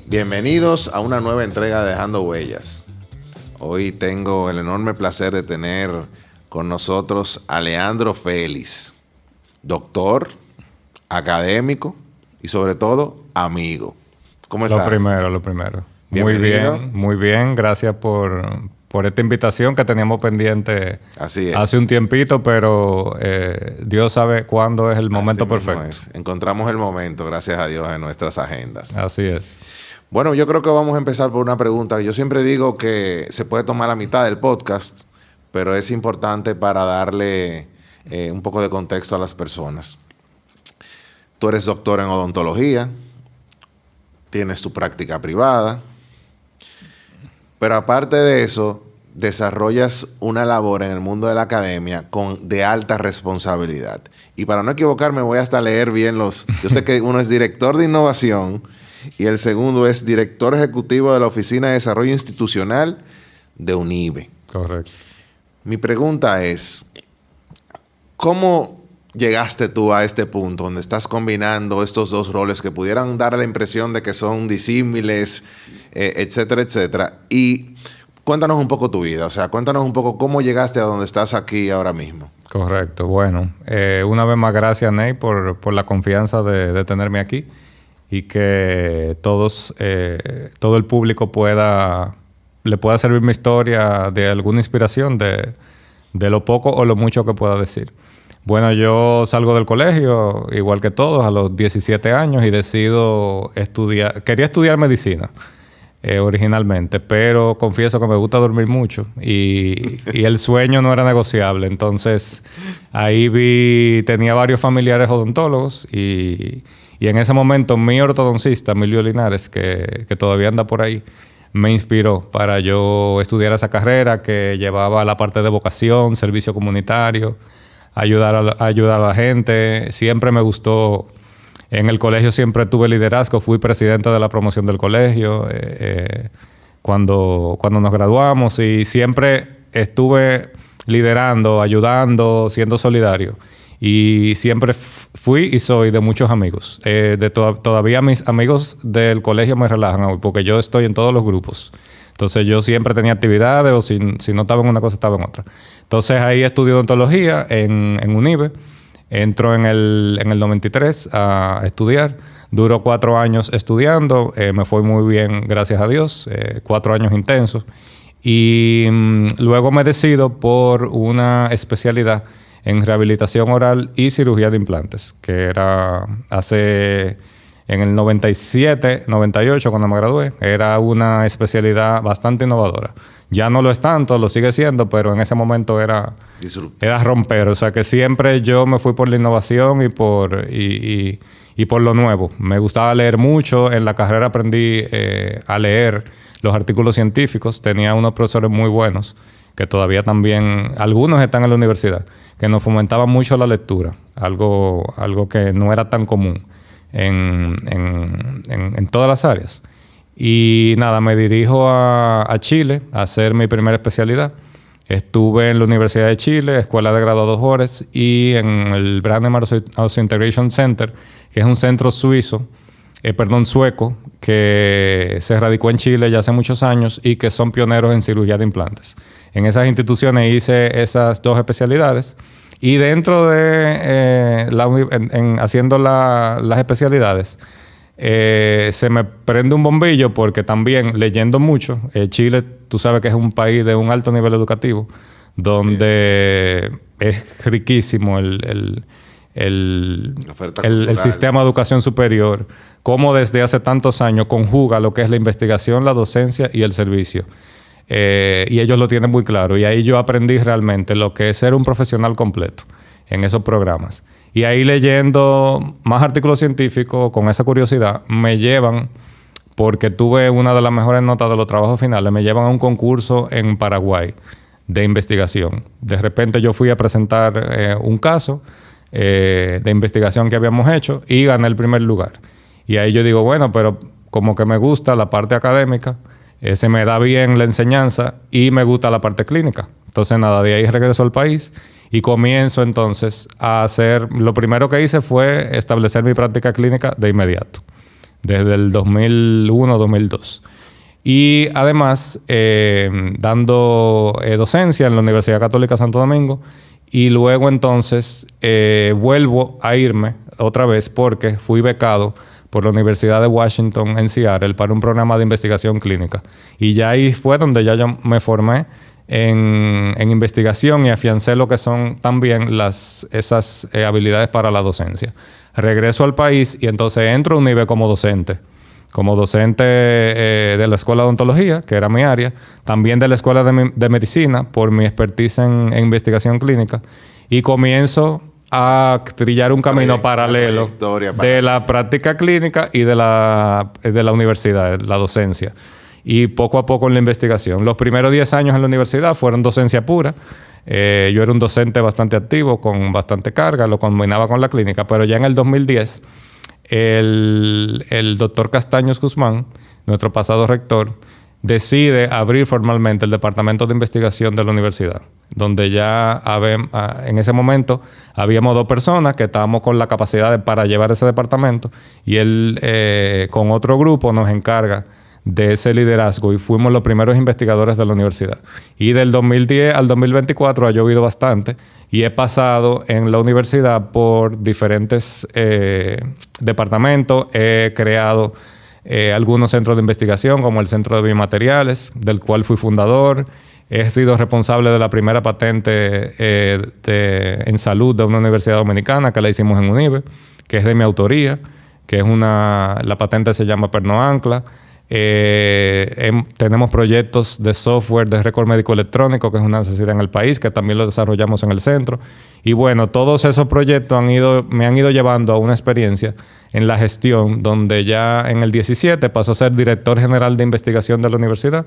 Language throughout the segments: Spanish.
Bienvenidos a una nueva entrega de Dejando Huellas. Hoy tengo el enorme placer de tener con nosotros a Leandro Félix, doctor, académico y sobre todo amigo. ¿Cómo estás? Lo primero. Muy bien. Gracias por esta invitación que teníamos pendiente hace un tiempito, pero Dios sabe cuándo es el momento perfecto. Encontramos el momento, gracias a Dios, en nuestras agendas. Así es. Bueno, yo creo que vamos a empezar por una pregunta. Yo siempre digo que se puede tomar la mitad del podcast, pero es importante para darle un poco de contexto a las personas. Tú eres doctor en odontología, tienes tu práctica privada, pero aparte de eso, desarrollas una labor en el mundo de la academia de alta responsabilidad. Y para no equivocarme, voy hasta leer bien Yo sé que uno es director de innovación y el segundo es director ejecutivo de la Oficina de Desarrollo Institucional de UNIBE. Correcto. Mi pregunta es, ¿cómo llegaste tú a este punto donde estás combinando estos dos roles que pudieran dar la impresión de que son disímiles, etcétera, etcétera? Y cuéntanos un poco tu vida, o sea, cuéntanos un poco cómo llegaste a donde estás aquí ahora mismo. Correcto. Bueno, una vez más gracias, Ney, por la confianza de tenerme aquí y que todo el público le pueda servir mi historia de alguna inspiración de lo poco o lo mucho que pueda decir. Bueno, yo salgo del colegio, igual que todos, a los 17 años y decido estudiar. Quería estudiar medicina originalmente, pero confieso que me gusta dormir mucho y el sueño no era negociable. Entonces, ahí tenía varios familiares odontólogos y en ese momento mi ortodoncista, Emilio Linares, que todavía anda por ahí, me inspiró para yo estudiar esa carrera que llevaba la parte de vocación, servicio comunitario, ayudar a la gente. Siempre me gustó. En el colegio siempre tuve liderazgo. Fui presidente de la promoción del colegio cuando nos graduamos y siempre estuve liderando, ayudando, siendo solidario. Y siempre fui y soy de muchos amigos. Todavía mis amigos del colegio me relajan hoy porque yo estoy en todos los grupos. Entonces yo siempre tenía actividades o si no estaba en una cosa, estaba en otra. Entonces ahí estudié odontología en UNIBE. Entro en el 93 a estudiar. Duró 4 años estudiando. Me fue muy bien, gracias a Dios. 4 años intensos. Y luego me decido por una especialidad en rehabilitación oral y cirugía de implantes, que era en el 97, 98, cuando me gradué. Era una especialidad bastante innovadora. Ya no lo es tanto, lo sigue siendo, pero en ese momento era romper. O sea que siempre yo me fui por la innovación y por lo nuevo. Me gustaba leer mucho. En la carrera aprendí a leer los artículos científicos. Tenía unos profesores muy buenos, que todavía también, algunos están en la universidad, que nos fomentaban mucho la lectura. Algo que no era tan común en todas las áreas. Y nada, me dirijo a Chile a hacer mi primera especialidad. Estuve en la Universidad de Chile, Escuela de Graduadores, y en el Brandemark Integration Center, que es un centro sueco, que se radicó en Chile ya hace muchos años y que son pioneros en cirugía de implantes. En esas instituciones hice esas 2 especialidades. Y dentro de haciendo las especialidades, se me prende un bombillo porque también leyendo mucho, Chile, tú sabes que es un país de un alto nivel educativo, donde es riquísimo el sistema de educación superior, cómo desde hace tantos años conjuga lo que es la investigación, la docencia y el servicio. Y ellos lo tienen muy claro. Y ahí yo aprendí realmente lo que es ser un profesional completo en esos programas. Y ahí leyendo más artículos científicos, con esa curiosidad, me llevan, porque tuve una de las mejores notas de los trabajos finales, me llevan a un concurso en Paraguay de investigación. De repente yo fui a presentar un caso de investigación que habíamos hecho y gané el primer lugar. Y ahí yo digo, bueno, pero como que me gusta la parte académica, se me da bien la enseñanza y me gusta la parte clínica. Entonces, nada, de ahí regreso al país Y comienzo entonces a hacer... Lo primero que hice fue establecer mi práctica clínica de inmediato, desde el 2001-2002. Y además, dando docencia en la Universidad Católica Santo Domingo. Y luego entonces vuelvo a irme otra vez porque fui becado por la Universidad de Washington en Seattle para un programa de investigación clínica. Y ya ahí fue donde ya yo me formé en investigación y afiancé lo que son también esas habilidades para la docencia. Regreso al país y entonces entro a UNIBE como docente. Como docente de la Escuela de Odontología, que era mi área, también de la Escuela de Medicina, por mi expertise en investigación clínica, y comienzo a trillar un camino paralelo de la práctica clínica y de la universidad, la docencia. Y poco a poco en la investigación. Los primeros 10 años en la universidad fueron docencia pura. Yo era un docente bastante activo, con bastante carga, lo combinaba con la clínica, pero ya en el 2010... El doctor Castaños Guzmán, nuestro pasado rector, decide abrir formalmente el departamento de investigación de la universidad, donde ya en ese momento habíamos 2 personas que estábamos con la capacidad para llevar ese departamento, y él con otro grupo nos encarga de ese liderazgo y fuimos los primeros investigadores de la universidad. Y del 2010 al 2024 ha llovido bastante y he pasado en la universidad por diferentes departamentos. He creado algunos centros de investigación, como el Centro de Biomateriales, del cual fui fundador. He sido responsable de la primera patente en salud de una universidad dominicana que la hicimos en UNIBE, que es de mi autoría, que es la patente se llama PernoAncla. Tenemos proyectos de software de récord médico electrónico, que es una necesidad en el país, que también lo desarrollamos en el centro. Y bueno, todos esos proyectos me han ido llevando a una experiencia en la gestión, donde ya en el 17 pasó a ser director general de investigación de la universidad.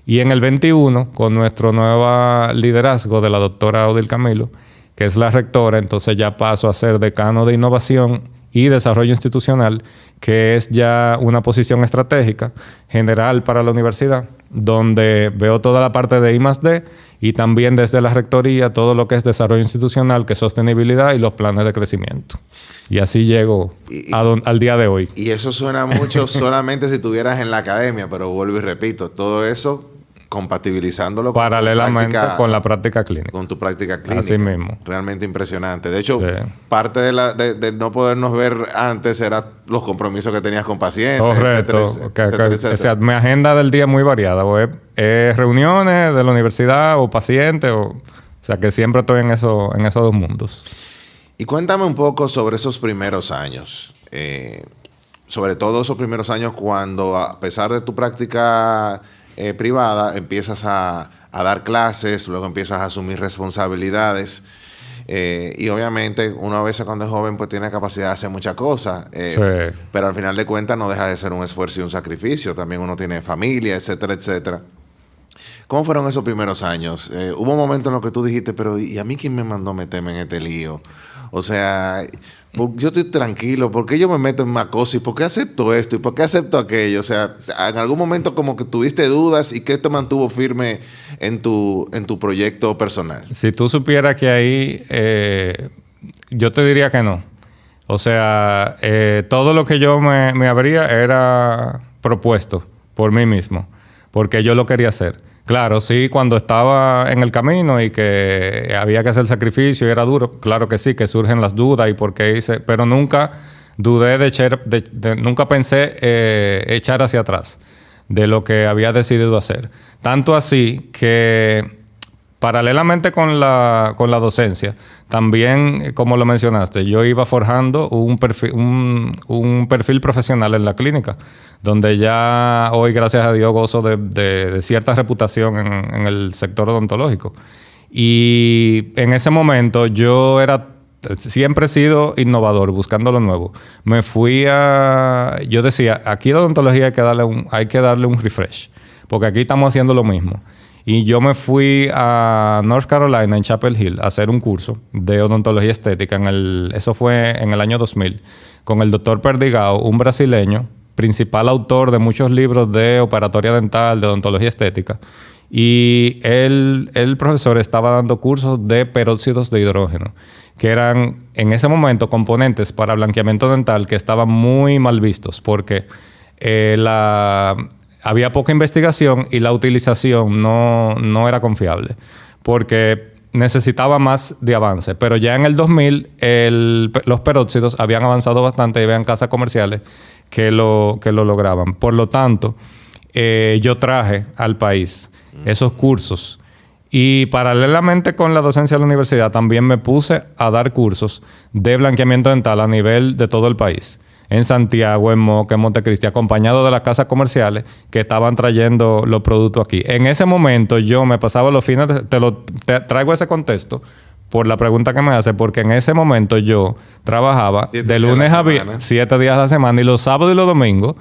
Y en el 21, con nuestro nuevo liderazgo de la doctora Odil Camilo, que es la rectora, entonces ya paso a ser decano de innovación y desarrollo institucional, que es ya una posición estratégica general para la universidad, donde veo toda la parte de I+D y también desde la rectoría todo lo que es desarrollo institucional, que es sostenibilidad y los planes de crecimiento. Y así llego al día de hoy. Y eso suena mucho solamente si estuvieras en la academia, pero vuelvo y repito, todo eso compatibilizándolo paralelamente con la práctica clínica. Con tu práctica clínica. Así mismo. Realmente impresionante. De hecho, parte de no podernos ver antes era los compromisos que tenías con pacientes. Correcto. Etcétera. O sea, mi agenda del día es muy variada. Es reuniones de la universidad o pacientes. O sea, que siempre estoy en esos 2 mundos. Y cuéntame un poco sobre esos primeros años. Sobre todo esos primeros años cuando, a pesar de tu práctica privada, empiezas a dar clases, luego empiezas a asumir responsabilidades y obviamente uno a veces cuando es joven pues tiene capacidad de hacer muchas cosas, pero al final de cuentas no deja de ser un esfuerzo y un sacrificio. También uno tiene familia, etcétera, etcétera. ¿Cómo fueron esos primeros años? Hubo un momento en los que tú dijiste, pero ¿y a mí quién me mandó meterme en este lío? O sea, yo estoy tranquilo, ¿por qué yo me meto en más cosas? ¿Y por qué acepto esto? ¿Y por qué acepto aquello? O sea, en algún momento como que tuviste dudas y ¿qué te mantuvo firme en tu proyecto personal? Si tú supieras que ahí, yo te diría que no. O sea, todo lo que yo me abría era propuesto por mí mismo, porque yo lo quería hacer. Claro, sí, cuando estaba en el camino y que había que hacer sacrificio y era duro, claro que sí, que surgen las dudas y por qué hice, pero nunca dudé nunca pensé echar hacia atrás de lo que había decidido hacer. Tanto así que paralelamente con la docencia, también, como lo mencionaste, yo iba forjando un perfil profesional en la clínica, donde ya hoy, gracias a Dios, gozo de cierta reputación en el sector odontológico. Y en ese momento yo siempre he sido innovador, buscando lo nuevo. Yo decía, aquí la odontología hay que darle un refresh, porque aquí estamos haciendo lo mismo. Y yo me fui a North Carolina, en Chapel Hill, a hacer un curso de odontología estética. Eso fue en el año 2000, con el doctor Perdigao, un brasileño, principal autor de muchos libros de operatoria dental, de odontología estética. Y el profesor estaba dando cursos de peróxidos de hidrógeno, que eran en ese momento componentes para blanqueamiento dental que estaban muy mal vistos porque había poca investigación y la utilización no era confiable porque necesitaba más de avance. Pero ya en el 2000 los peróxidos habían avanzado bastante y habían casas comerciales que lo lograban. Por lo tanto, yo traje al país esos cursos. Y paralelamente con la docencia de la universidad, también me puse a dar cursos de blanqueamiento dental a nivel de todo el país. En Santiago, en Moca, en Montecristi, acompañado de las casas comerciales que estaban trayendo los productos aquí. En ese momento yo me pasaba los fines te traigo ese contexto por la pregunta que me hace, porque en ese momento yo trabajaba de lunes a viernes, 7 días a la semana, y los sábados y los domingos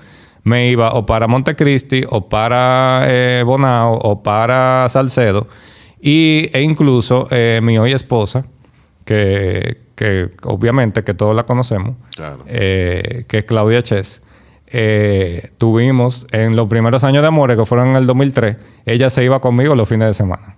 me iba o para Montecristi, o para Bonao, o para Salcedo, e incluso mi hoy esposa, que obviamente que todos la conocemos, claro. Que es Claudia Ches. Tuvimos en los primeros años de Amores, que fueron en el 2003, ella se iba conmigo los fines de semana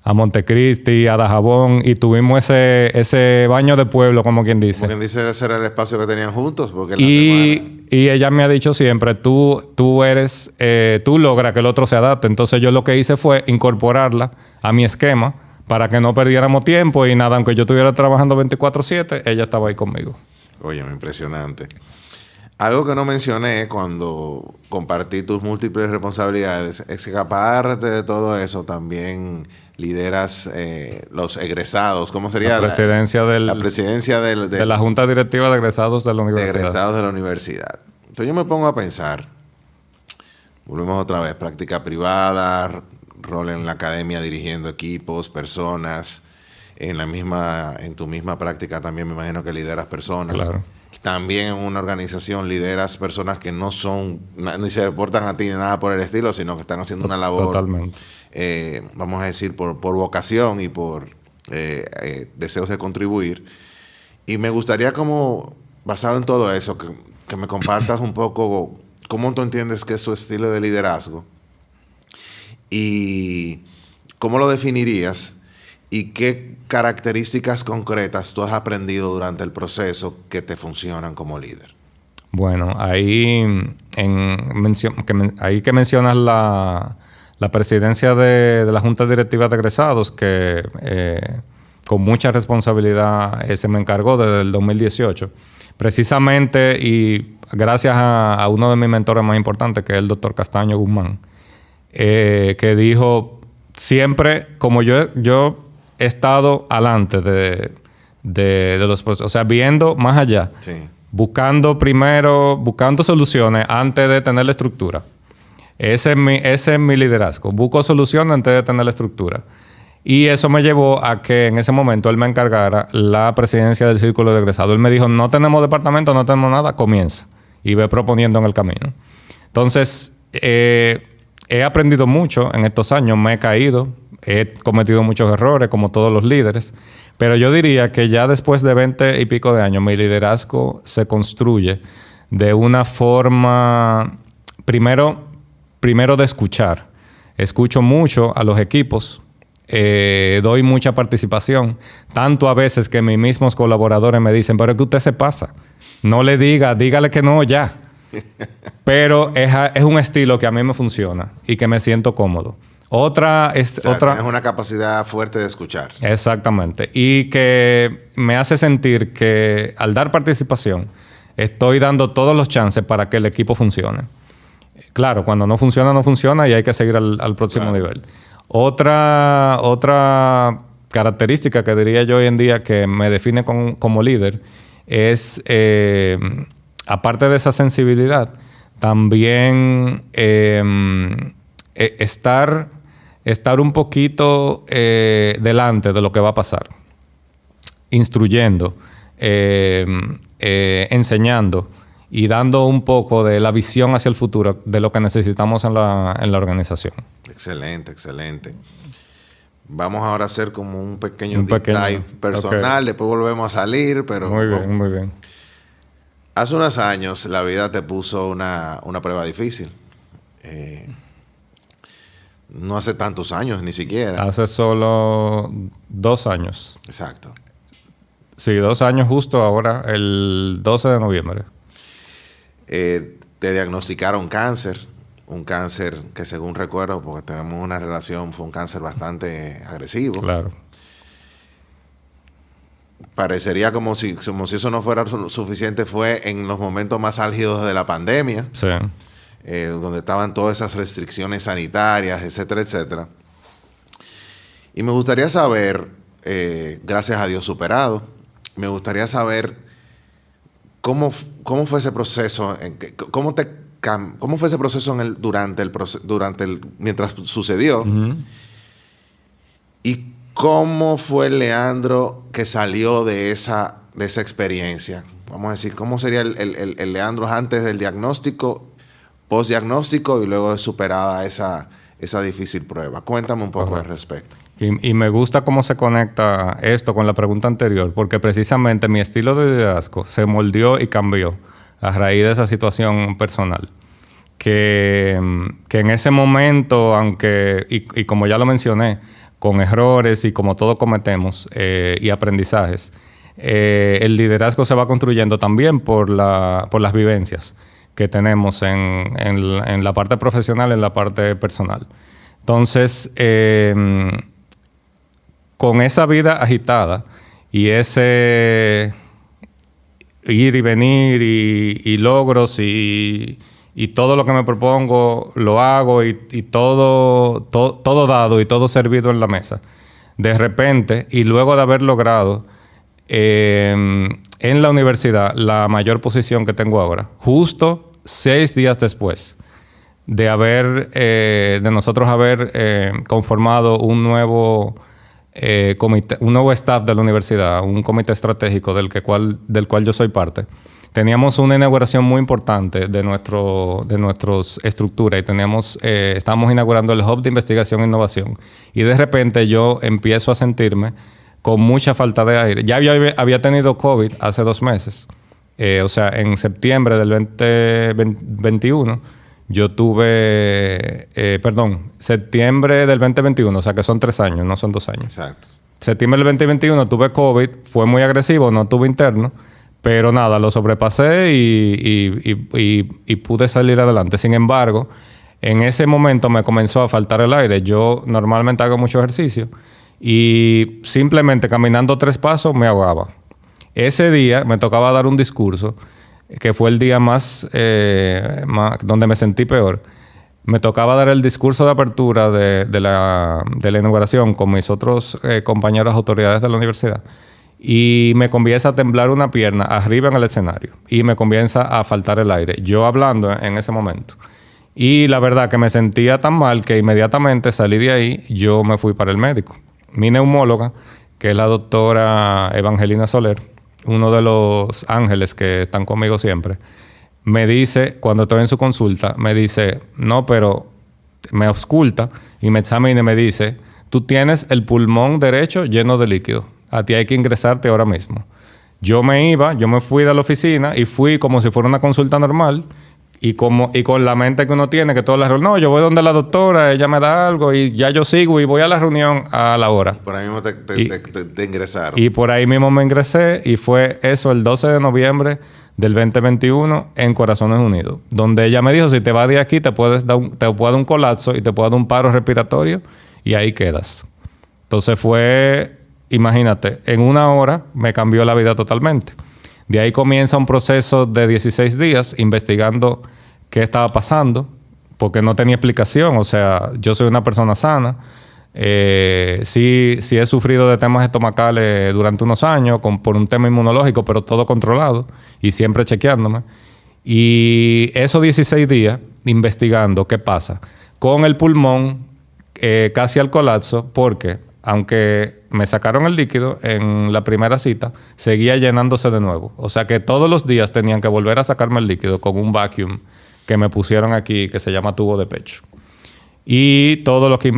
a Montecristi, a Dajabón, y tuvimos ese baño de pueblo, como quien dice. Como quien dice, ese era el espacio que tenían juntos. Porque y ella me ha dicho siempre, tú logras que el otro se adapte. Entonces yo lo que hice fue incorporarla a mi esquema para que no perdiéramos tiempo y nada, aunque yo estuviera trabajando 24/7, ella estaba ahí conmigo. Oye, impresionante. Algo que no mencioné cuando compartí tus múltiples responsabilidades es que aparte de todo eso también lideras los egresados. ¿Cómo sería? La presidencia de la Junta Directiva de Egresados de la Universidad. De egresados de la universidad. Entonces yo me pongo a pensar, volvemos otra vez, práctica privada, rol en la academia dirigiendo equipos, personas, en tu misma práctica también me imagino que lideras personas. Claro. También en una organización lideras personas que no son, ni se reportan a ti ni nada por el estilo, sino que están haciendo una labor. Totalmente. Vamos a decir, por vocación y por deseos de contribuir. Y me gustaría, como basado en todo eso, que me compartas un poco cómo tú entiendes que es tu estilo de liderazgo y cómo lo definirías y qué características concretas tú has aprendido durante el proceso que te funcionan como líder. Bueno, ahí que mencionas la presidencia de la Junta Directiva de Egresados, que con mucha responsabilidad se me encargó desde el 2018. Precisamente, y gracias a uno de mis mentores más importantes, que es el doctor Castaño Guzmán, que dijo siempre, como yo he estado alante de los procesos, o sea, viendo más allá, sí. buscando soluciones antes de tener la estructura. Ese es mi liderazgo. Busco soluciones antes de tener la estructura. Y eso me llevó a que en ese momento él me encargara la presidencia del Círculo de Egresados. Él me dijo, no tenemos departamento, no tenemos nada, comienza. Y ve proponiendo en el camino. Entonces, he aprendido mucho en estos años, me he caído, he cometido muchos errores, como todos los líderes. Pero yo diría que ya después de 20 y pico de años, mi liderazgo se construye de una forma, primero de escuchar. Escucho mucho a los equipos. Doy mucha participación, tanto a veces que mis mismos colaboradores me dicen, pero es que usted se pasa, no le dígale que no ya. Pero es un estilo que a mí me funciona y que me siento cómodo. Es una capacidad fuerte de escuchar. Exactamente. Y que me hace sentir que al dar participación estoy dando todos los chances para que el equipo funcione. Claro, cuando no funciona y hay que seguir al próximo nivel. Otra característica que diría yo hoy en día que me define como líder es, aparte de esa sensibilidad, también estar un poquito delante de lo que va a pasar, instruyendo, enseñando y dando un poco de la visión hacia el futuro de lo que necesitamos en la organización. Excelente. Vamos ahora a hacer como un pequeño deep dive personal, después volvemos a salir, pero... Muy bien. Hace unos años la vida te puso una prueba difícil. No hace tantos años, ni siquiera. Hace solo 2 años. Exacto. Sí, 2 años justo ahora, el 12 de noviembre. Te diagnosticaron cáncer. Un cáncer que, según recuerdo, porque tenemos una relación, fue un cáncer bastante agresivo. Claro. Parecería como si eso no fuera suficiente. Fue en los momentos más álgidos de la pandemia. Sí. Donde estaban todas esas restricciones sanitarias, etcétera, etcétera. Y me gustaría saber, gracias a Dios superado, me gustaría saber cómo fue ese proceso, cómo fue ese proceso mientras sucedió. Uh-huh. Y cómo fue Leandro que salió de esa experiencia. Vamos a decir, ¿cómo sería el Leandro antes del diagnóstico, post-diagnóstico y luego de superada esa difícil prueba? Cuéntame un poco al respecto. Y me gusta cómo se conecta esto con la pregunta anterior, porque precisamente mi estilo de liderazgo se moldeó y cambió a raíz de esa situación personal. Que en ese momento, aunque, y como ya lo mencioné, con errores y como todos cometemos y aprendizajes, el liderazgo se va construyendo también por las vivencias que tenemos en la parte profesional y en la parte personal. Entonces, con esa vida agitada y ese ir y venir y logros y todo lo que me propongo lo hago y todo dado y todo servido en la mesa. De repente, y luego de haber logrado en la universidad la mayor posición que tengo ahora, justo 6 días después de nosotros haber conformado un nuevo comité, un nuevo staff de la universidad, un comité estratégico del cual yo soy parte. Teníamos una inauguración muy importante de nuestras estructuras y estábamos inaugurando el Hub de Investigación e Innovación. Y de repente yo empiezo a sentirme con mucha falta de aire. Ya había tenido COVID hace 2 meses. O sea, en septiembre del 2021, yo tuve... septiembre del 2021, o sea que son 3 años, no son 2 años. Exacto. Septiembre del 2021 tuve COVID, fue muy agresivo, no tuve interno. Pero nada, lo sobrepasé y pude salir adelante. Sin embargo, en ese momento me comenzó a faltar el aire. Yo normalmente hago mucho ejercicio y simplemente caminando 3 pasos me ahogaba. Ese día me tocaba dar un discurso, que fue el día más donde me sentí peor. Me tocaba dar el discurso de apertura de la inauguración con mis otros compañeros autoridades de la universidad. Y me comienza a temblar una pierna arriba en el escenario. Y me comienza a faltar el aire. Yo hablando en ese momento. Y la verdad que me sentía tan mal que inmediatamente salí de ahí. Yo me fui para el médico. Mi neumóloga, que es la doctora Evangelina Soler, uno de los ángeles que están conmigo siempre, me dice, cuando estoy en su consulta, me dice, no, pero me ausculta y me examina y me dice, tú tienes el pulmón derecho lleno de líquido. A ti hay que ingresarte ahora mismo. Yo me fui de la oficina y fui como si fuera una consulta normal y con la mente que uno tiene, que todas las reuniones, no, yo voy donde la doctora, ella me da algo y ya yo sigo y voy a la reunión a la hora. Por ahí mismo te ingresaron. Y por ahí mismo me ingresé y fue eso el 12 de noviembre del 2021 en Corazones Unidos, donde ella me dijo, si te vas de aquí te puede dar un colapso y te puede dar un paro respiratorio y ahí quedas. Entonces fue... Imagínate, en 1 hora me cambió la vida totalmente. De ahí comienza un proceso de 16 días investigando qué estaba pasando, porque no tenía explicación. O sea, yo soy una persona sana. Sí he sufrido de temas estomacales durante unos años por un tema inmunológico, pero todo controlado y siempre chequeándome. Y esos 16 días investigando qué pasa con el pulmón casi al colapso, porque aunque me sacaron el líquido en la primera cita, seguía llenándose de nuevo. O sea que todos los días tenían que volver a sacarme el líquido con un vacuum que me pusieron aquí, que se llama tubo de pecho. Y todo lo que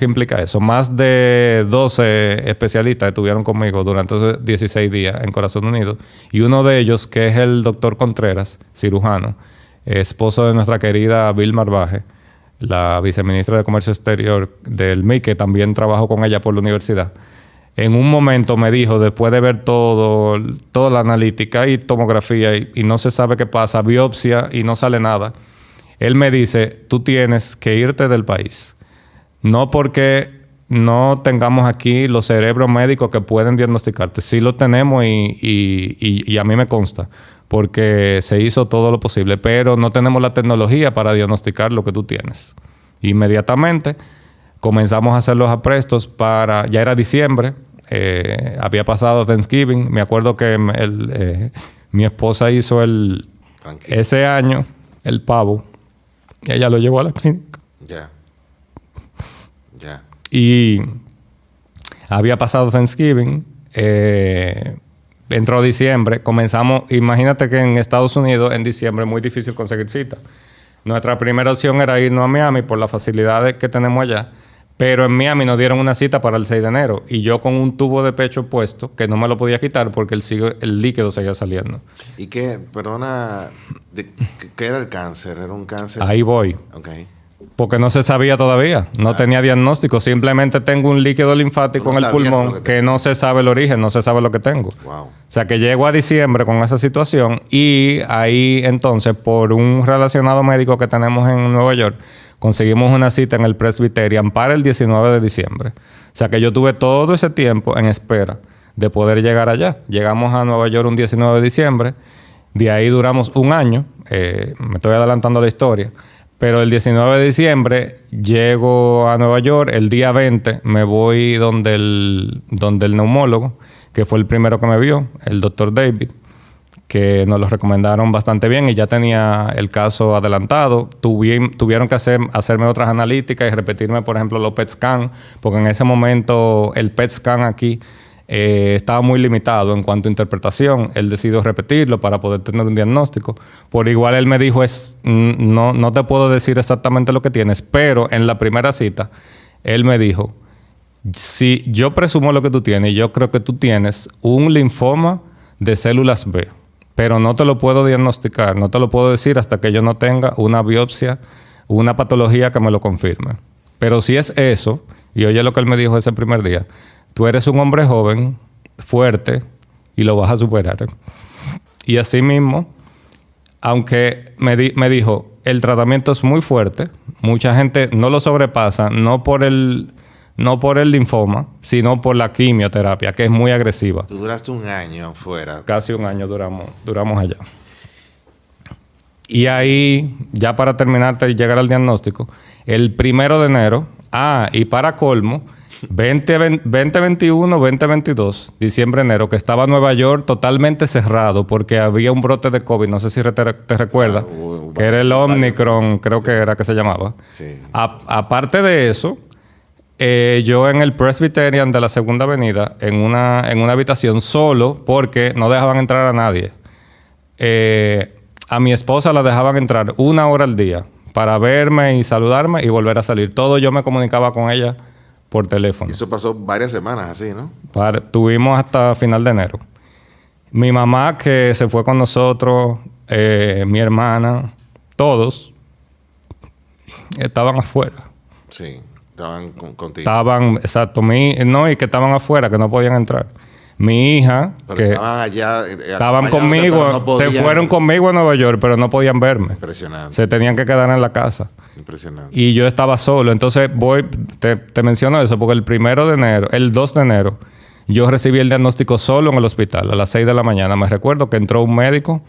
implica eso. Más de 12 especialistas estuvieron conmigo durante esos 16 días en Corazón Unido. Y uno de ellos, que es el doctor Contreras, cirujano, esposo de nuestra querida Vilma Arbaje, la viceministra de Comercio Exterior del MIC, que también trabajo con ella por la universidad, en un momento me dijo, después de ver toda la analítica y tomografía y no se sabe qué pasa, biopsia y no sale nada, él me dice, tú tienes que irte del país. No porque no tengamos aquí los cerebros médicos que pueden diagnosticarte. Sí lo tenemos y a mí me consta, porque se hizo todo lo posible, pero no tenemos la tecnología para diagnosticar lo que tú tienes. Inmediatamente comenzamos a hacer los aprestos ya era diciembre, había pasado Thanksgiving. Me acuerdo que mi esposa hizo ese año el pavo y ella lo llevó a la clínica. Ya. Y había pasado Thanksgiving, entró diciembre, comenzamos. Imagínate que en Estados Unidos en diciembre es muy difícil conseguir cita. Nuestra primera opción era irnos a Miami por las facilidades que tenemos allá, pero en Miami nos dieron una cita para el 6 de enero y yo con un tubo de pecho puesto que no me lo podía quitar porque el líquido seguía saliendo. ¿Y qué, perdona, qué era el cáncer? ¿Era un cáncer? Ahí voy. Okay. Porque no se sabía todavía, no tenía diagnóstico. Simplemente tengo un líquido linfático en el pulmón que no se sabe el origen, no se sabe lo que tengo. Wow. O sea que llego a diciembre con esa situación y ahí entonces por un relacionado médico que tenemos en Nueva York conseguimos una cita en el Presbyterian para el 19 de diciembre. O sea que yo tuve todo ese tiempo en espera de poder llegar allá. Llegamos a Nueva York un 19 de diciembre, de ahí duramos un año, me estoy adelantando la historia. Pero el 19 de diciembre llego a Nueva York, el día 20 me voy donde el neumólogo, que fue el primero que me vio, el doctor David, que nos lo recomendaron bastante bien y ya tenía el caso adelantado. Tuvieron que hacerme otras analíticas y repetirme, por ejemplo, los PET scan, porque en ese momento el PET scan aquí estaba muy limitado en cuanto a interpretación. Él decidió repetirlo para poder tener un diagnóstico. Por igual él me dijo, no te puedo decir exactamente lo que tienes, pero en la primera cita él me dijo, si yo presumo lo que tú tienes, yo creo que tú tienes un linfoma de células B, pero no te lo puedo diagnosticar, no te lo puedo decir hasta que yo no tenga una biopsia, una patología que me lo confirme. Pero si es eso, y oye lo que él me dijo ese primer día, tú eres un hombre joven, fuerte, y lo vas a superar. Y así mismo, aunque me dijo, el tratamiento es muy fuerte, mucha gente no lo sobrepasa, no por el linfoma, sino por la quimioterapia, que es muy agresiva. Tú duraste un año fuera. Casi un año duramos allá. Y ahí, ya para terminarte y llegar al diagnóstico, el 1 de enero, y para colmo, 2021, 2022, diciembre, enero, que estaba Nueva York totalmente cerrado porque había un brote de COVID, no sé si te recuerdas, que era el Omicron, creo que era que se llamaba. Sí. Aparte de eso, yo en el Presbyterian de la Segunda Avenida, en una habitación solo, porque no dejaban entrar a nadie. A mi esposa la dejaban entrar 1 hora al día para verme y saludarme y volver a salir. Todo yo me comunicaba con ella por teléfono. Y eso pasó varias semanas así, ¿no? Tuvimos hasta final de enero. Mi mamá, que se fue con nosotros, mi hermana, todos estaban afuera. Sí, estaban contigo. Estaban, exacto, y que estaban afuera, que no podían entrar. Mi hija, pero que estaban allá, estaban conmigo, no podían, se fueron conmigo a Nueva York, pero no podían verme. Impresionante. Se tenían que quedar en la casa. Impresionante. Y yo estaba solo. Entonces te menciono eso porque el 2 de enero, yo recibí el diagnóstico solo en el hospital a las 6 de la mañana. Me recuerdo que entró un médico,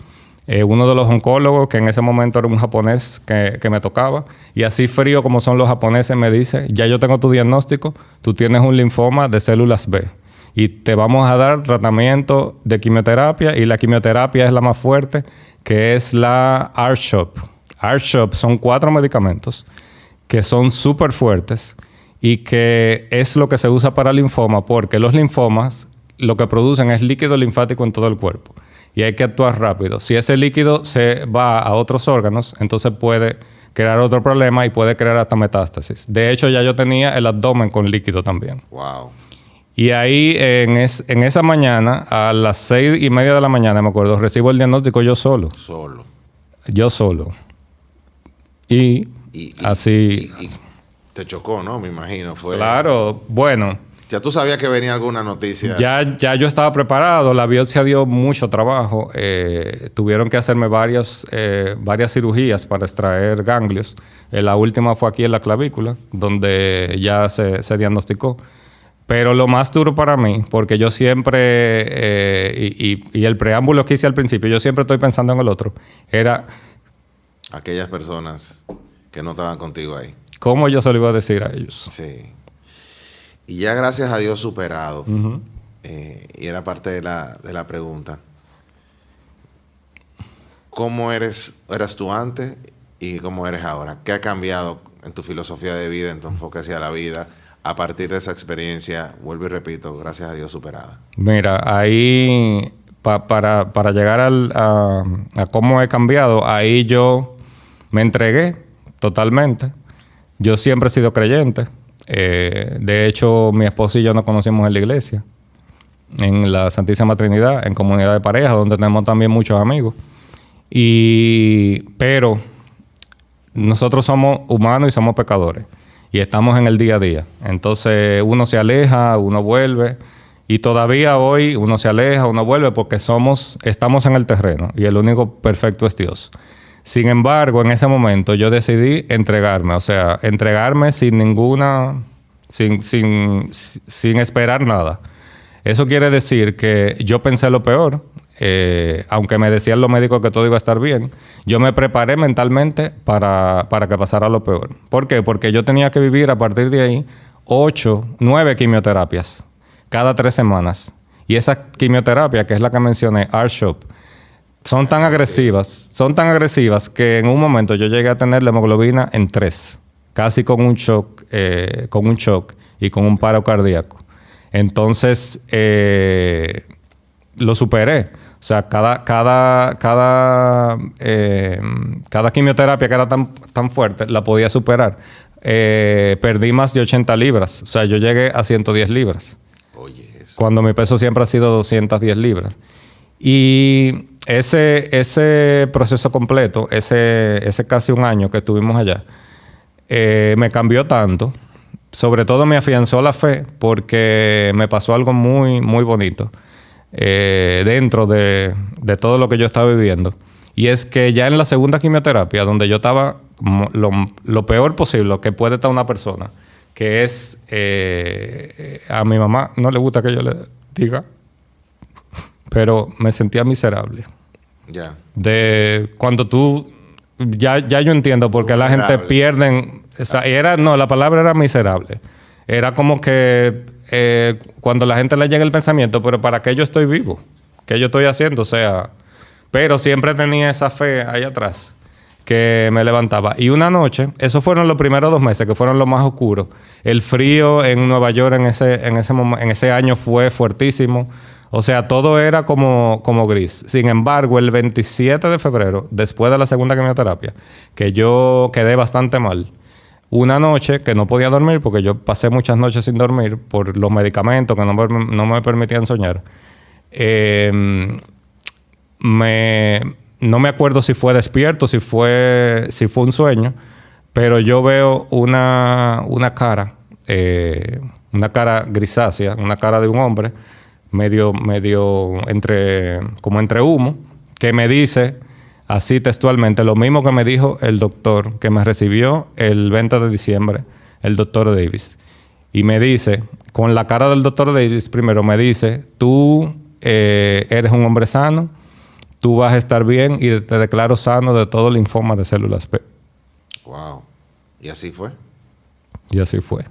uno de los oncólogos, que en ese momento era un japonés que me tocaba. Y así frío como son los japoneses, me dice, ya yo tengo tu diagnóstico, tú tienes un linfoma de células B. Y te vamos a dar tratamiento de quimioterapia. Y la quimioterapia es la más fuerte, que es la R-CHOP. R-CHOP son 4 medicamentos que son súper fuertes y que es lo que se usa para linfoma, porque los linfomas lo que producen es líquido linfático en todo el cuerpo. Y hay que actuar rápido. Si ese líquido se va a otros órganos, entonces puede crear otro problema y puede crear hasta metástasis. De hecho, ya yo tenía el abdomen con líquido también. Wow. Y ahí, en esa mañana, a las 6:30 de la mañana, me acuerdo, recibo el diagnóstico yo solo. Solo. Yo solo. Y Así. Y te chocó, ¿no? Me imagino. Claro, bueno. Ya tú sabías que venía alguna noticia. Ya yo estaba preparado. La biopsia dio mucho trabajo. Tuvieron que hacerme varias cirugías para extraer ganglios. La última fue aquí en la clavícula, donde ya se diagnosticó. Pero lo más duro para mí, porque yo siempre, y el preámbulo que hice al principio, yo siempre estoy pensando en el otro, era... Aquellas personas que no estaban contigo ahí. ¿Cómo yo se lo iba a decir a ellos? Sí. Y ya gracias a Dios superado. Uh-huh. Y era parte de la pregunta. ¿Cómo eras tú antes y cómo eres ahora? ¿Qué ha cambiado en tu filosofía de vida, en tu enfoque hacia la vida, a partir de esa experiencia, vuelvo y repito, gracias a Dios superada? Mira, ahí, para llegar a cómo he cambiado, ahí yo me entregué totalmente. Yo siempre he sido creyente. De hecho, mi esposo y yo nos conocimos en la iglesia, en la Santísima Trinidad, en comunidad de pareja, donde tenemos también muchos amigos. Pero nosotros somos humanos y somos pecadores. Y estamos en el día a día. Entonces, uno se aleja, uno vuelve. Y todavía hoy uno se aleja, uno vuelve porque estamos en el terreno. Y el único perfecto es Dios. Sin embargo, en ese momento yo decidí entregarme. O sea, entregarme sin esperar nada. Eso quiere decir que yo pensé lo peor. Aunque me decían los médicos que todo iba a estar bien, yo me preparé mentalmente para que pasara lo peor. ¿Por qué? Porque yo tenía que vivir a partir de ahí 9 quimioterapias cada 3 semanas. Y esa quimioterapia, que es la que mencioné, R-CHOP, son tan agresivas que en un momento yo llegué a tener la hemoglobina en 3, casi con un shock y con un paro cardíaco. Entonces, lo superé. O sea, cada quimioterapia que era tan fuerte, la podía superar. Perdí más de 80 libras. O sea, yo llegué a 110 libras. Oye, eso. Cuando mi peso siempre ha sido 210 libras. Y ese proceso completo, ese casi un año que estuvimos allá, me cambió tanto. Sobre todo me afianzó la fe porque me pasó algo muy, muy bonito. Dentro de todo lo que yo estaba viviendo. Y es que ya en la segunda quimioterapia, donde yo estaba lo peor posible que puede estar una persona, que es... a mi mamá no le gusta que yo le diga, pero me sentía miserable. Ya. De cuando tú... Ya yo entiendo por qué la gente pierde... la palabra era miserable. Era como que... cuando la gente le llega el pensamiento, pero ¿para qué yo estoy vivo? ¿Qué yo estoy haciendo? O sea, pero siempre tenía esa fe ahí atrás que me levantaba. Y una noche, esos fueron los primeros 2 meses, que fueron los más oscuros. El frío en Nueva York en ese año fue fuertísimo. O sea, todo era como gris. Sin embargo, el 27 de febrero, después de la segunda quimioterapia, que yo quedé bastante mal, una noche que no podía dormir, porque yo pasé muchas noches sin dormir por los medicamentos que no me permitían soñar. No me acuerdo si fue despierto, si fue un sueño, pero yo veo una cara grisácea, una cara de un hombre, medio como entre humo, que me dice... Así textualmente, lo mismo que me dijo el doctor que me recibió el 20 de diciembre, el doctor Davis. Y me dice, con la cara del doctor Davis, primero me dice, tú eres un hombre sano, tú vas a estar bien y te declaro sano de todo linfoma de células B. Wow. ¿Y así fue? Y así fue.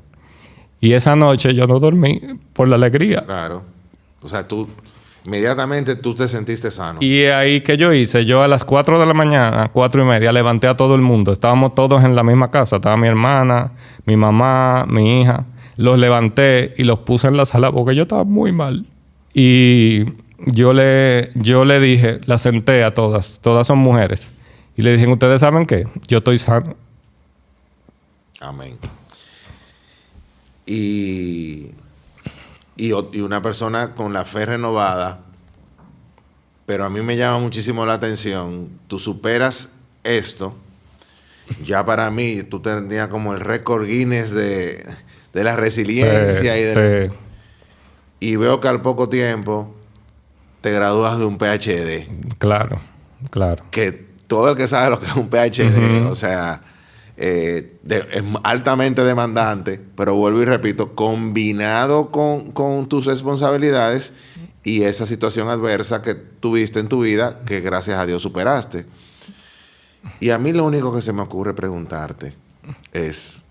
Y esa noche yo no dormí por la alegría. Claro. O sea, inmediatamente tú te sentiste sano. Y ahí que yo hice, yo a las 4 de la mañana, 4:30, levanté a todo el mundo. Estábamos todos en la misma casa. Estaba mi hermana, mi mamá, mi hija. Los levanté y los puse en la sala porque yo estaba muy mal. Y yo le dije, las senté a todas son mujeres. Y le dije, ¿ustedes saben qué? Yo estoy sano. Amén. Y una persona con la fe renovada, pero a mí me llama muchísimo la atención, tú superas esto Ya para mí, tú tenías como el récord Guinness de la resiliencia Sí. y veo que al poco tiempo te gradúas de un PhD. Claro, claro. Que todo el que sabe lo que es un PhD, o sea, es altamente demandante, pero vuelvo y repito, combinado con tus responsabilidades y esa situación adversa que tuviste en tu vida, que gracias a Dios superaste. Y a mí lo único que se me ocurre preguntarte es,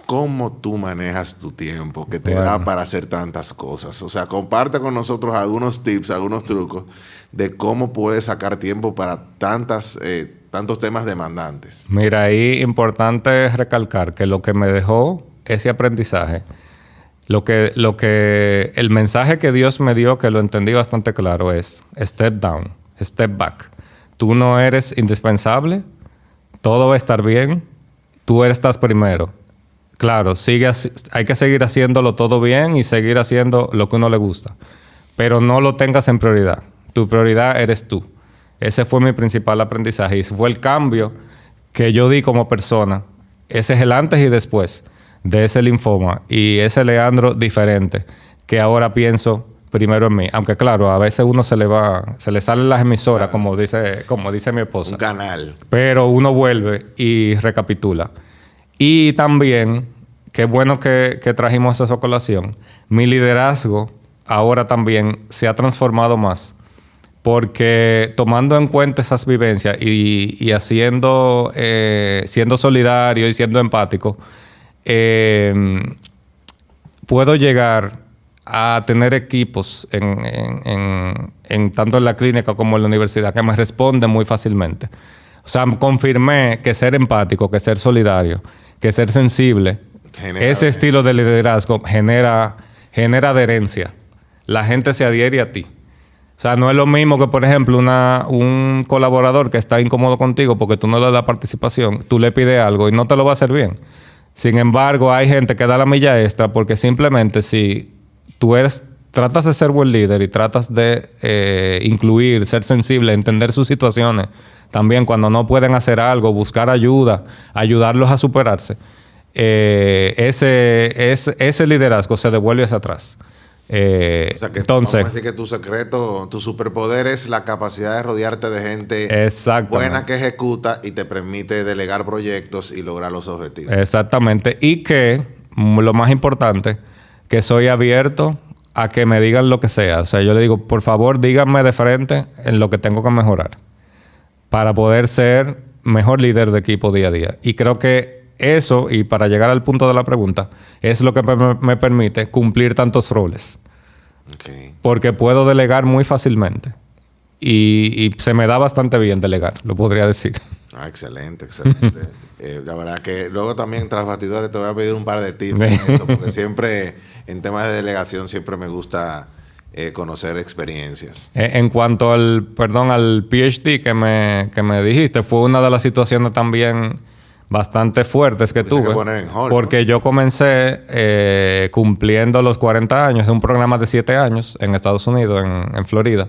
¿cómo tú manejas tu tiempo que te da para hacer tantas cosas? O sea, comparte con nosotros algunos tips, algunos trucos de cómo puedes sacar tiempo para tantos temas demandantes. Mira, ahí importante recalcar que lo que me dejó ese aprendizaje, el mensaje que Dios me dio, que lo entendí bastante claro, es step down, step back. Tú no eres indispensable, todo va a estar bien, tú estás primero. Claro, hay que seguir haciéndolo todo bien y seguir haciendo lo que a uno le gusta. Pero no lo tengas en prioridad. Tu prioridad eres tú. Ese fue mi principal aprendizaje. Y ese fue el cambio que yo di como persona. Ese es el antes y después de ese linfoma. Y ese Leandro diferente, que ahora pienso primero en mí. Aunque claro, a veces uno se le salen las emisoras, como dice mi esposa. Un canal. Pero uno vuelve y recapitula. Y también, qué bueno que trajimos esa colación, mi liderazgo ahora también se ha transformado más, porque tomando en cuenta esas vivencias y siendo solidario y siendo empático, puedo llegar a tener equipos tanto en la clínica como en la universidad que me responden muy fácilmente. O sea, confirmé que ser empático, que ser solidario, que ser sensible, ese estilo de liderazgo genera adherencia. La gente se adhiere a ti. O sea, no es lo mismo que, por ejemplo, un colaborador que está incómodo contigo porque tú no le das participación, tú le pides algo y no te lo va a hacer bien. Sin embargo, hay gente que da la milla extra porque simplemente si tú tratas de ser buen líder y tratas de incluir, ser sensible, entender sus situaciones, también cuando no pueden hacer algo, buscar ayuda, ayudarlos a superarse, ese liderazgo se devuelve hacia atrás. O sea, que entonces, vamos a decir que tu secreto, tu superpoder es la capacidad de rodearte de gente buena que ejecuta y te permite delegar proyectos y lograr los objetivos. Exactamente. Y que, lo más importante, que soy abierto a que me digan lo que sea. O sea, yo le digo, por favor, díganme de frente en lo que tengo que mejorar para poder ser mejor líder de equipo día a día. Y creo que eso, y para llegar al punto de la pregunta, es lo que me permite cumplir tantos roles. Okay. Porque puedo delegar muy fácilmente. Y se me da bastante bien delegar, lo podría decir. Ah, excelente, excelente. La verdad que luego también tras bastidores te voy a pedir un par de tips, porque siempre en temas de delegación siempre me gusta conocer experiencias. En cuanto al PhD que me dijiste, fue una de las situaciones también bastante fuertes que tuve. Que poner en hold, porque yo comencé cumpliendo los 40 años, es un programa de 7 años en Estados Unidos, en Florida.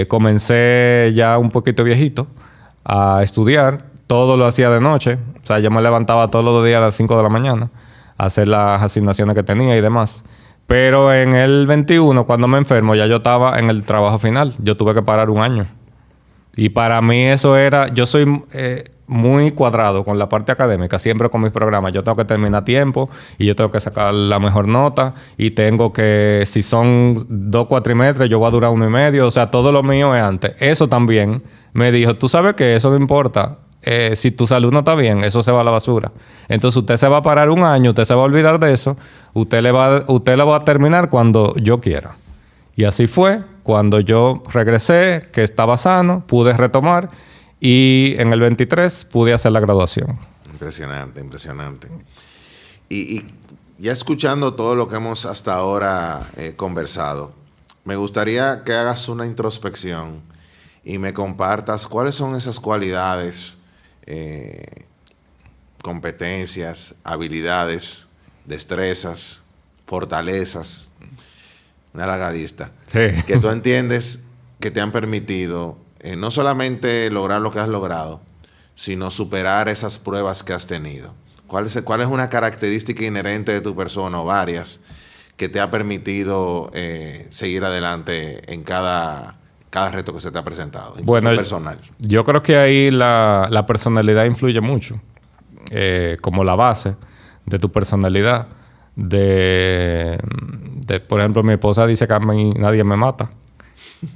Comencé ya un poquito viejito a estudiar. Todo lo hacía de noche. O sea, yo me levantaba todos los días a las 5 de la mañana a hacer las asignaciones que tenía y demás. Pero en el 21, cuando me enfermo, ya yo estaba en el trabajo final. Yo tuve que parar un año. Y para mí eso era... Yo soy muy cuadrado con la parte académica. Siempre con mis programas. Yo tengo que terminar a tiempo y yo tengo que sacar la mejor nota. Y tengo que... Si son 2 cuatrimestres, yo voy a durar 1 y medio. O sea, todo lo mío es antes. Eso también me dijo, tú sabes que eso no importa. Si tu salud no está bien, eso se va a la basura. Entonces usted se va a parar un año, usted se va a olvidar de eso, usted lo va a terminar cuando yo quiera. Y así fue. Cuando yo regresé, que estaba sano, pude retomar y en el 23 pude hacer la graduación. Impresionante, impresionante. Y ya escuchando todo lo que hemos hasta ahora conversado, me gustaría que hagas una introspección y me compartas cuáles son esas cualidades, competencias, habilidades, destrezas, fortalezas, una larga lista, sí, que tú entiendes que te han permitido no solamente lograr lo que has logrado, sino superar esas pruebas que has tenido. ¿Cuál es una característica inherente de tu persona o varias que te ha permitido seguir adelante en cada reto que se te ha presentado? Bueno, personal. Yo creo que ahí la personalidad influye mucho, como la base de tu personalidad. Por ejemplo, mi esposa dice que a mí nadie me mata.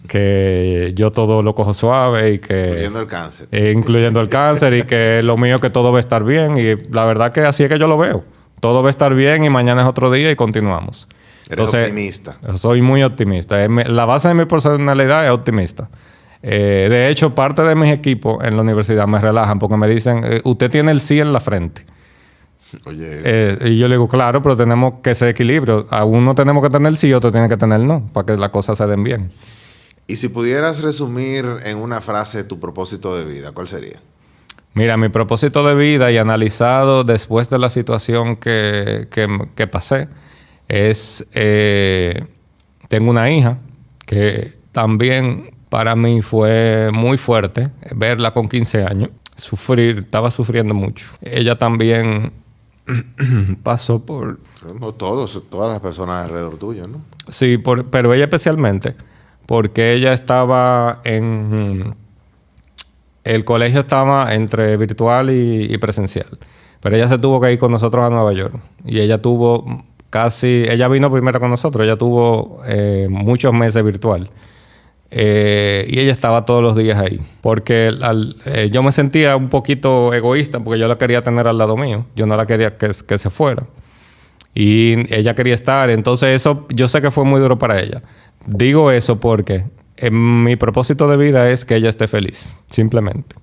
Que yo todo lo cojo suave y que... Incluyendo el cáncer. Incluyendo el cáncer y que lo mío que todo va a estar bien. Y la verdad que así es que yo lo veo. Todo va a estar bien y mañana es otro día y continuamos. Eres optimista. Soy muy optimista. La base de mi personalidad es optimista. De hecho, parte de mis equipos en la universidad me relajan porque me dicen, usted tiene el sí en la frente. Oye, y yo le digo, claro, pero tenemos que ser equilibrio. A uno tenemos que tener el sí y otro tiene que tener el no, para que las cosas se den bien. y si pudieras resumir en una frase tu propósito de vida, ¿cuál sería? Mira, mi propósito de vida y analizado después de la situación que pasé es... tengo una hija que también para mí fue muy fuerte verla con 15 años. Estaba sufriendo mucho. Ella también pasó por... Todas las personas alrededor tuyo, ¿no? Sí, pero ella especialmente, porque ella estaba en... El colegio estaba entre virtual y presencial. Pero ella se tuvo que ir con nosotros a Nueva York. Y ella tuvo ella vino primero con nosotros. Ella tuvo muchos meses virtual. Y ella estaba todos los días ahí. Porque yo me sentía un poquito egoísta porque yo la quería tener al lado mío. Yo no la quería que se fuera. Y ella quería estar. Entonces eso yo sé que fue muy duro para ella. Digo eso porque mi propósito de vida es que ella esté feliz. Simplemente.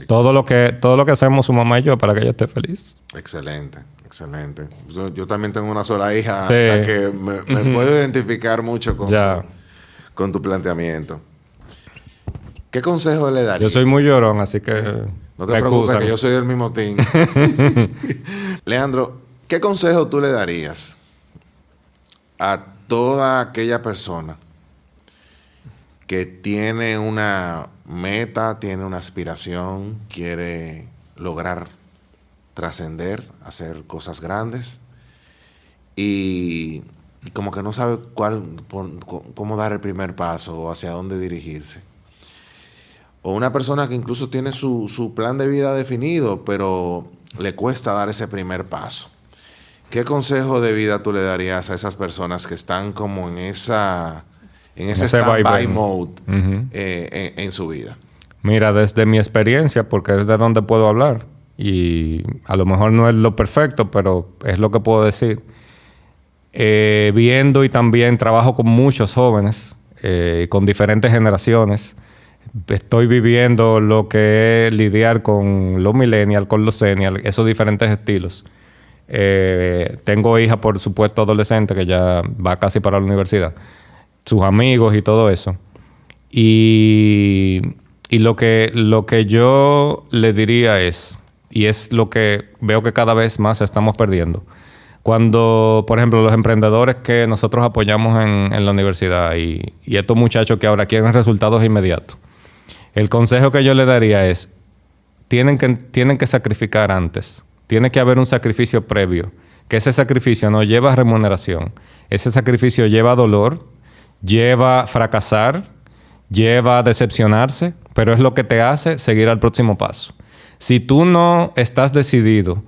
Todo lo que hacemos su mamá y yo para que ella esté feliz. Excelente. Excelente. Yo también tengo una sola hija sí. la que me puedo identificar mucho con tu planteamiento. ¿Qué consejo le darías? Yo soy muy llorón, así que... No te preocupes, que yo soy del mismo team. Leandro, ¿qué consejo tú le darías a toda aquella persona que tiene una meta, tiene una aspiración, quiere lograr trascender, hacer cosas grandes y como que no sabe cómo dar el primer paso o hacia dónde dirigirse? O una persona que incluso tiene su plan de vida definido, pero le cuesta dar ese primer paso. ¿Qué consejo de vida tú le darías a esas personas que están como en ese stand-by mode en su vida? Mira, desde mi experiencia, porque es de donde puedo hablar, y a lo mejor no es lo perfecto, pero es lo que puedo decir. Viendo y también trabajo con muchos jóvenes, con diferentes generaciones. Estoy viviendo lo que es lidiar con los millennials, con los seniors, esos diferentes estilos. Tengo hija, por supuesto, adolescente, que ya va casi para la universidad. Sus amigos y todo eso. Y lo que yo le diría es, y es lo que veo que cada vez más estamos perdiendo. Cuando, por ejemplo, los emprendedores que nosotros apoyamos en la universidad y estos muchachos que ahora quieren resultados inmediatos, el consejo que yo le daría es, tienen que sacrificar antes. Tiene que haber un sacrificio previo. Que ese sacrificio no lleva remuneración. Ese sacrificio lleva dolor, lleva fracasar, lleva decepcionarse, pero es lo que te hace seguir al próximo paso. Si tú no estás decidido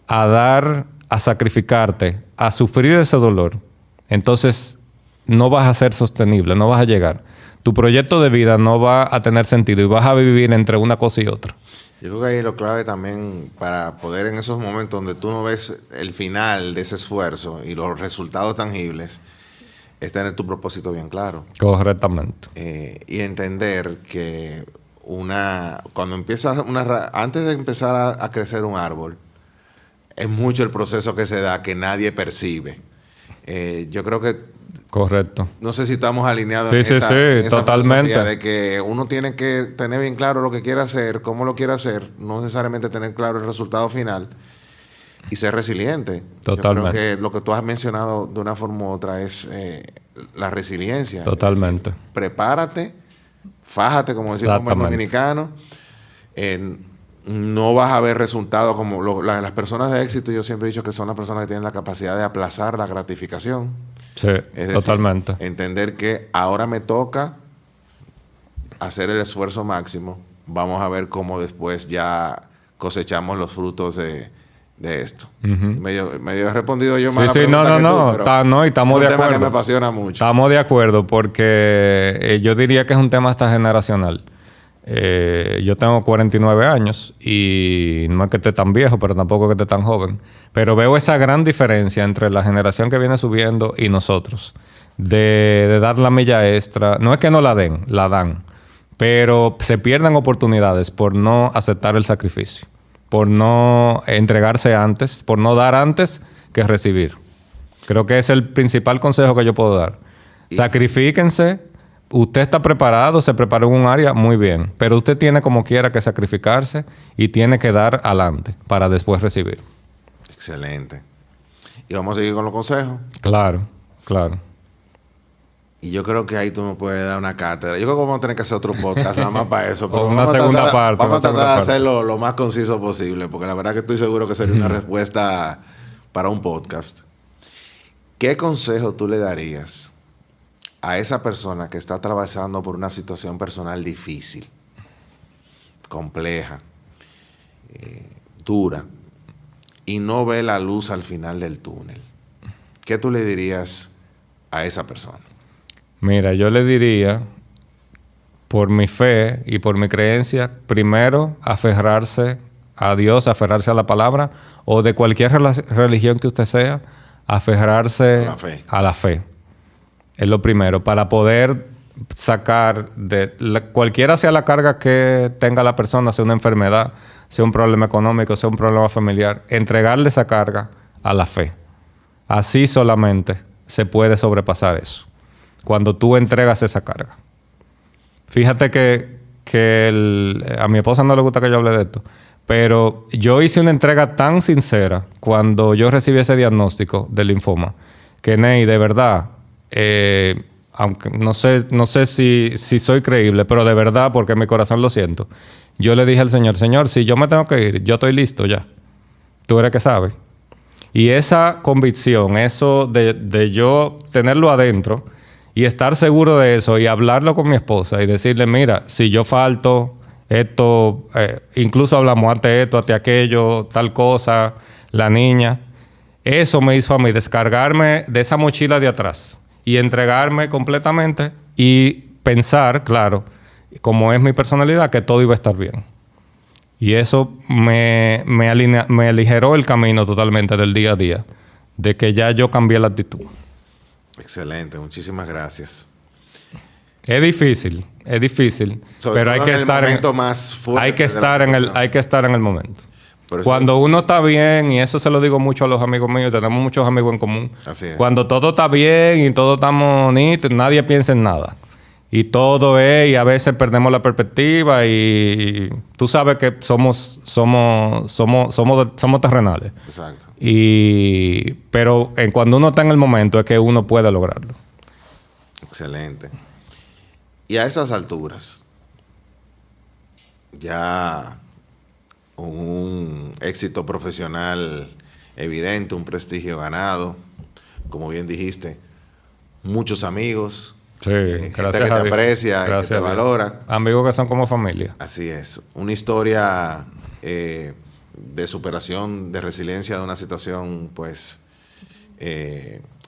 a sacrificarte, a sufrir ese dolor, entonces no vas a ser sostenible, no vas a llegar. Tu proyecto de vida no va a tener sentido y vas a vivir entre una cosa y otra. Yo creo que ahí lo clave también para poder en esos momentos donde tú no ves el final de ese esfuerzo y los resultados tangibles, es tener tu propósito bien claro. Correctamente. Y entender que antes de empezar a crecer un árbol, es mucho el proceso que se da que nadie percibe. Yo creo que correcto. No sé si estamos alineados en esa totalmente. De que uno tiene que tener bien claro lo que quiere hacer, cómo lo quiere hacer, no necesariamente tener claro el resultado final y ser resiliente. Totalmente. Yo creo que lo que tú has mencionado de una forma u otra es la resiliencia. Totalmente. Prepárate, fájate, como decimos los dominicanos. no vas a ver resultados como las personas de éxito. Yo siempre he dicho que son las personas que tienen la capacidad de aplazar la gratificación. Sí, Es decir, totalmente. entender que ahora me toca hacer el esfuerzo máximo. Vamos a ver cómo después ya cosechamos los frutos de esto. Medio he respondido yo mal. Sí, sí, no, y estamos de acuerdo. Es un tema que me apasiona mucho. Estamos de acuerdo porque yo diría que es un tema hasta generacional. Yo tengo 49 años y no es que esté tan viejo, pero tampoco que esté tan joven. Pero veo esa gran diferencia entre la generación que viene subiendo y nosotros. De dar la milla extra. No es que no la den, la dan. Pero se pierden oportunidades por no aceptar el sacrificio. Por no entregarse antes. Por no dar antes que recibir. Creo que es el principal consejo que yo puedo dar. Sacrifíquense. Usted está preparado, se preparó en un área, muy bien. Pero usted tiene como quiera que sacrificarse y tiene que dar adelante para después recibir. Excelente. Y vamos a seguir con los consejos. Claro, claro. Y yo creo que ahí tú me puedes dar una cátedra. Yo creo que vamos a tener que hacer otro podcast nada más para eso. O una segunda parte. Vamos a tratar de hacerlo lo más conciso posible, porque la verdad que estoy seguro que sería una respuesta para un podcast. ¿Qué consejo tú le darías a esa persona que está atravesando por una situación personal difícil, compleja, dura, y no ve la luz al final del túnel? ¿Qué tú le dirías a esa persona? Mira, yo le diría, por mi fe y por mi creencia, primero aferrarse a Dios, aferrarse a la palabra, o de cualquier religión que usted sea, aferrarse a la fe. Es lo primero, para poder sacar cualquiera sea la carga que tenga la persona, sea una enfermedad, sea un problema económico, sea un problema familiar, entregarle esa carga a la fe. Así solamente se puede sobrepasar eso, cuando tú entregas esa carga. Fíjate que a mi esposa no le gusta que yo hable de esto, pero yo hice una entrega tan sincera cuando yo recibí ese diagnóstico de linfoma, que Ney, de verdad, aunque no sé si soy creíble, pero de verdad, porque en mi corazón lo siento, yo le dije al Señor, Señor, si yo me tengo que ir, yo estoy listo ya. Tú eres que sabes. Y esa convicción, eso de yo tenerlo adentro y estar seguro de eso y hablarlo con mi esposa y decirle, mira, si yo falto, esto, incluso hablamos ante esto, ante aquello, tal cosa, la niña. Eso me hizo a mí descargarme de esa mochila de atrás y entregarme completamente y pensar, claro, como es mi personalidad, que todo iba a estar bien. Y eso me aligeró el camino totalmente del día a día, de que ya yo cambié la actitud. Excelente, muchísimas gracias. Es difícil, pero hay que estar hay que estar en el momento. Cuando uno está bien, y eso se lo digo mucho a los amigos míos, tenemos muchos amigos en común. Así es. Cuando todo está bien y todo está bonito, nadie piensa en nada. Y todo es, y a veces perdemos la perspectiva y tú sabes que somos terrenales. Exacto. Pero cuando uno está en el momento es que uno puede lograrlo. Excelente. Y a esas alturas, ya un éxito profesional evidente, un prestigio ganado, como bien dijiste, muchos amigos, sí, gente que te aprecia, que te valora. Amigos que son como familia. Así es. Una historia de superación, de resiliencia de una situación, pues,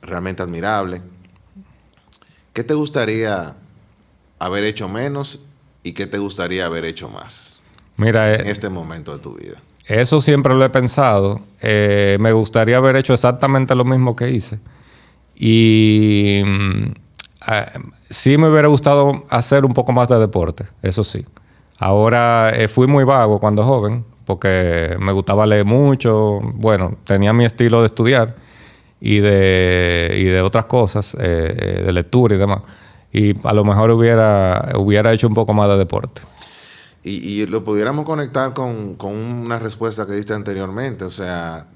realmente admirable. ¿Qué te gustaría haber hecho menos y qué te gustaría haber hecho más? Mira, en este momento de tu vida. Eso siempre lo he pensado. Me gustaría haber hecho exactamente lo mismo que hice. Y sí me hubiera gustado hacer un poco más de deporte, eso sí. Ahora fui muy vago cuando joven, porque me gustaba leer mucho. Bueno, tenía mi estilo de estudiar y de otras cosas, de lectura y demás. Y a lo mejor hubiera hecho un poco más de deporte. Y lo pudiéramos conectar con una respuesta que diste anteriormente, o sea,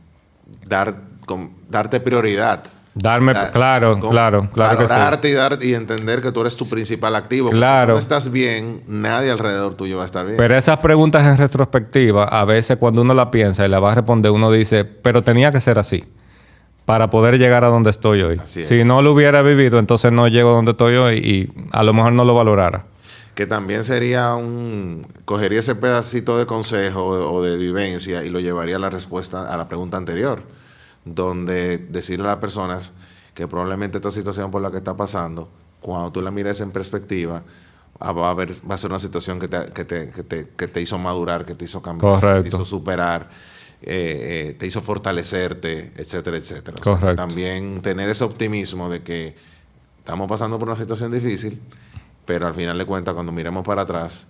darte prioridad Darme, claro que sí. Valorarte y entender que tú eres tu principal activo. Claro. Cuando no estás bien, nadie alrededor tuyo va a estar bien. Pero esas preguntas en retrospectiva, a veces cuando uno la piensa y la va a responder, uno dice, pero tenía que ser así para poder llegar a donde estoy hoy. Si no lo hubiera vivido, entonces no llego a donde estoy hoy y a lo mejor no lo valorara. Que también sería cogería ese pedacito de consejo o de vivencia y lo llevaría a la respuesta a la pregunta anterior, donde decirle a las personas que probablemente esta situación por la que está pasando, cuando tú la mires en perspectiva, va a ser una situación que te hizo madurar, que te hizo cambiar, correcto, que te hizo superar, te hizo fortalecerte, etcétera, etcétera. Correcto. O sea, también tener ese optimismo de que estamos pasando por una situación difícil, pero al final de cuentas, cuando miremos para atrás,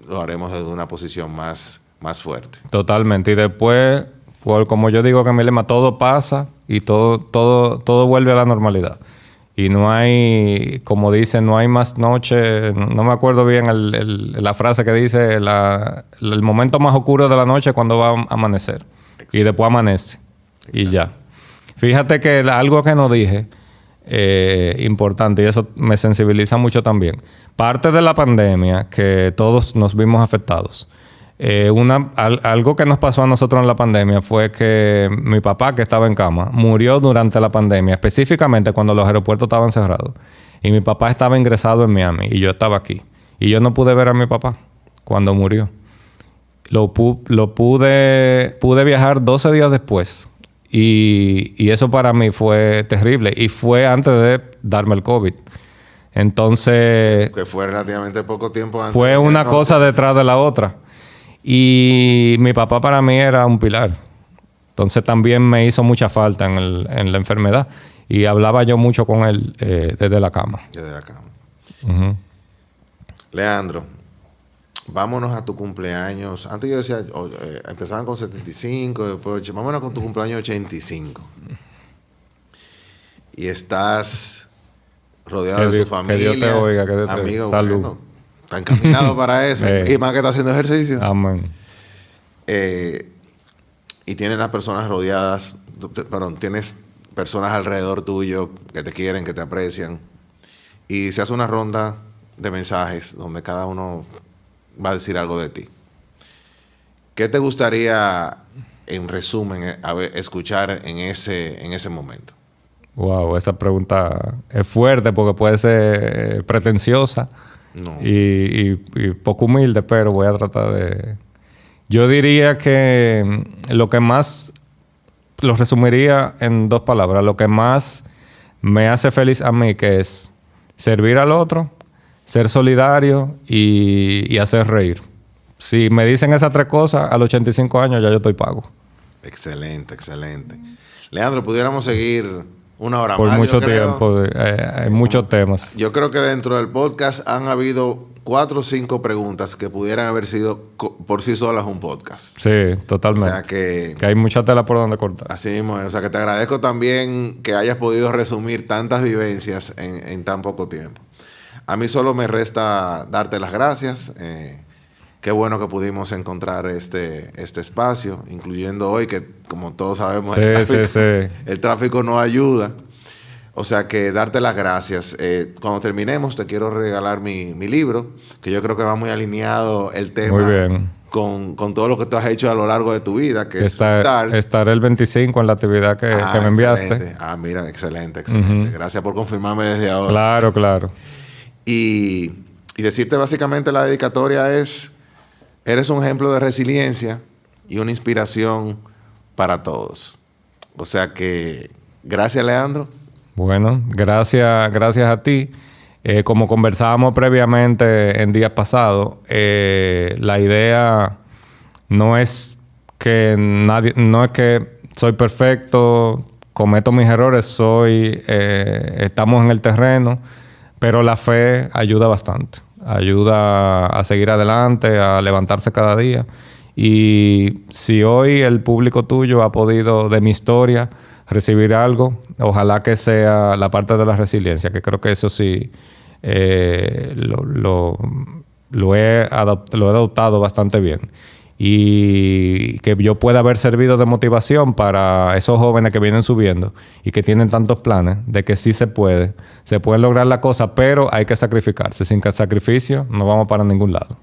lo haremos desde una posición más fuerte. Totalmente. Y después, como yo digo que mi lema, todo pasa y todo vuelve a la normalidad. Y no hay, como dicen, no hay más noche. No me acuerdo bien la frase que dice, el momento más oscuro de la noche es cuando va a amanecer. Exacto. Y después amanece. Exacto. Y ya. Fíjate que algo que no dije, importante, y eso me sensibiliza mucho también. Parte de la pandemia, que todos nos vimos afectados. Algo que nos pasó a nosotros en la pandemia fue que mi papá, que estaba en cama, murió durante la pandemia, específicamente cuando los aeropuertos estaban cerrados. Y mi papá estaba ingresado en Miami y yo estaba aquí. Y yo no pude ver a mi papá cuando murió. Pude viajar 12 días después. Y eso para mí fue terrible. Y fue antes de darme el COVID. Entonces... Que fue relativamente poco tiempo antes. Fue una cosa detrás de la otra. Y mi papá para mí era un pilar. Entonces también me hizo mucha falta en la enfermedad. Y hablaba yo mucho con él desde la cama. Desde la cama. Uh-huh. Leandro, vámonos a tu cumpleaños. Antes yo decía, empezaban con 75, después vámonos con tu cumpleaños 85. Y estás rodeado de tu familia. Que Dios te oiga, que Dios te amigo, salud. Bueno, está encaminado para eso. Y más que está haciendo ejercicio. Amén. Y tienes las personas rodeadas, tienes personas alrededor tuyo que te quieren, que te aprecian. Y se hace una ronda de mensajes donde cada uno va a decir algo de ti. ¿Qué te gustaría, en resumen, escuchar en ese momento? Wow, esa pregunta es fuerte porque puede ser pretenciosa y poco humilde, pero voy a tratar de... Yo diría que lo resumiría en 2 palabras. Lo que más me hace feliz a mí, que es servir al otro, ser solidario y hacer reír. Si me dicen esas 3 cosas, a los 85 años ya yo estoy pago. Excelente, excelente. Leandro, pudiéramos seguir 1 hora por más. Por mucho tiempo. Hay muchos temas. Yo creo que dentro del podcast han habido 4 o 5 preguntas que pudieran haber sido por sí solas un podcast. Sí, totalmente. O sea que hay mucha tela por donde cortar. Así mismo. O sea que te agradezco también que hayas podido resumir tantas vivencias en tan poco tiempo. A mí solo me resta darte las gracias. Qué bueno que pudimos encontrar este espacio, incluyendo hoy que, como todos sabemos, el tráfico no ayuda. O sea que darte las gracias. Cuando terminemos te quiero regalar mi libro, que yo creo que va muy alineado el tema muy bien. Con todo lo que tú has hecho a lo largo de tu vida, que estaré el 25 en la actividad que me enviaste. Excelente. Mira, excelente. Uh-huh. Gracias por confirmarme desde ahora. Claro. Y decirte básicamente la dedicatoria es: eres un ejemplo de resiliencia y una inspiración para todos. O sea que, gracias, Leandro. Bueno, gracias a ti. Como conversábamos previamente en días pasados, la idea no es que soy perfecto, cometo mis errores, estamos en el terreno, pero la fe ayuda bastante. Ayuda a seguir adelante, a levantarse cada día. Y si hoy el público tuyo ha podido, de mi historia, recibir algo, ojalá que sea la parte de la resiliencia, que creo que eso sí lo he adoptado bastante bien. y que yo pueda haber servido de motivación para esos jóvenes que vienen subiendo y que tienen tantos planes de que sí se puede lograr la cosa, pero hay que sacrificarse. Sin sacrificio no vamos para ningún lado.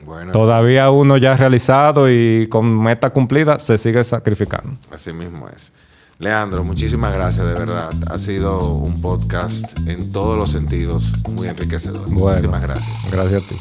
Bueno, todavía uno ya realizado y con meta cumplida se sigue sacrificando. Así mismo es. Leandro, muchísimas gracias, de verdad. Ha sido un podcast en todos los sentidos muy enriquecedor. Bueno, muchísimas gracias. Gracias a ti.